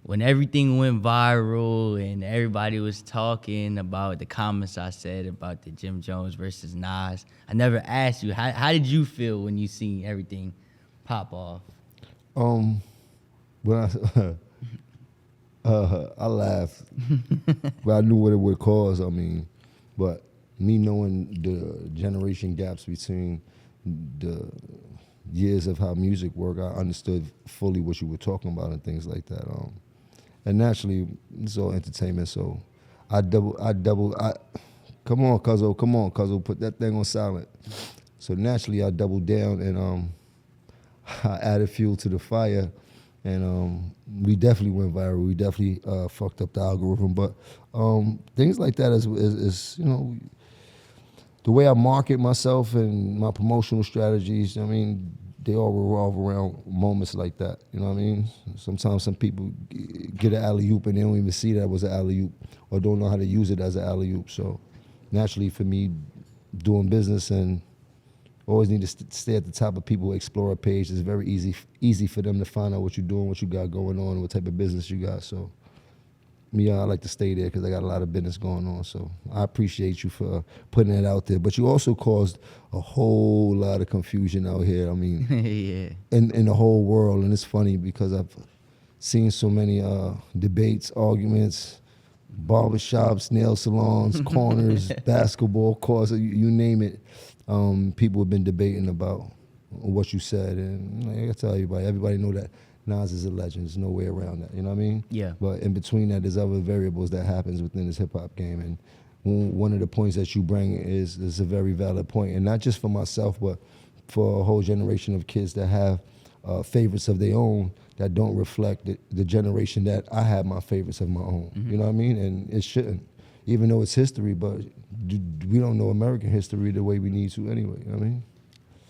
when everything went viral and everybody was talking about the comments I said about the Jim Jones versus Nas, I never asked you, how did you feel when you seen everything pop off? When I laughed, but I knew what it would cause. I mean, but me knowing the generation gaps between the years of how music work, I understood fully what you were talking about and things like that. And naturally, it's all entertainment. So come on, Cuzzo, put that thing on silent. So naturally, I doubled down and I added fuel to the fire, and we definitely went viral. We definitely fucked up the algorithm, but things like that is the way I market myself and my promotional strategies. I mean, they all revolve around moments like that. You know what I mean? Sometimes some people get an alley-oop and they don't even see that was an alley-oop or don't know how to use it as an alley-oop. So naturally for me, doing business and always need to stay at the top of people Explorer page. It's very easy for them to find out what you're doing, what you got going on, what type of business you got. So me, I like to stay there because I got a lot of business going on. So I appreciate you for putting it out there. But you also caused a whole lot of confusion out here. I mean, Yeah. in the whole world. And it's funny because I've seen so many debates, arguments, barbershops, nail salons, corners, basketball courts, you name it. People have been debating about what you said. And like, I tell everybody know that Nas is a legend. There's no way around that. You know what I mean? Yeah. But in between that, there's other variables that happens within this hip hop game. And one of the points that you bring is a very valid point. And not just for myself, but for a whole generation of kids that have favorites of their own that don't reflect the generation that I have my favorites of my own. Mm-hmm. You know what I mean? And it shouldn't, even though it's history, but we don't know American history the way we need to anyway. You know what I mean?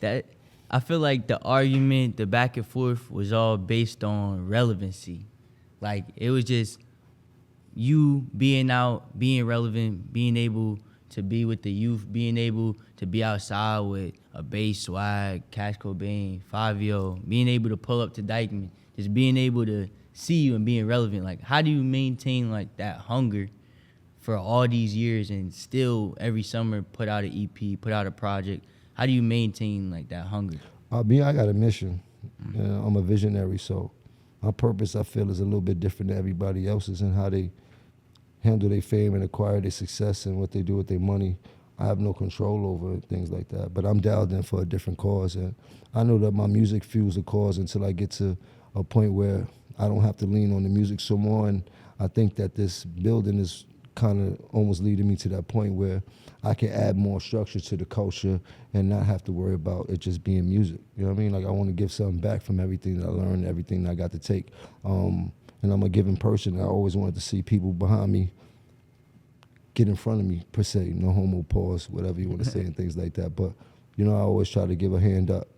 That I feel like the argument, the back and forth was all based on relevancy. Like it was just you being out, being relevant, being able to be with the youth, being able to be outside with a bass swag, Cash Cobain, 5-Yo, being able to pull up to Dykeman, just being able to see you and being relevant. Like how do you maintain like that hunger for all these years and still every summer put out an EP, put out a project? How do you maintain like that hunger? I got a mission. I'm a visionary, so my purpose I feel is a little bit different than everybody else's and how they handle their fame and acquire their success and what they do with their money. I have no control over things like that, but I'm dialed in for a different cause, and I know that my music fuels the cause until I get to a point where I don't have to lean on the music so more, and I think that this building is kind of almost leading me to that point where I can add more structure to the culture and not have to worry about it just being music. You know what I mean? Like I want to give something back from everything that I learned, everything that I got to take. And I'm a giving person. I always wanted to see people behind me get in front of me, per se. No homo, pause, whatever you want to say and things like that. But, I always try to give a hand up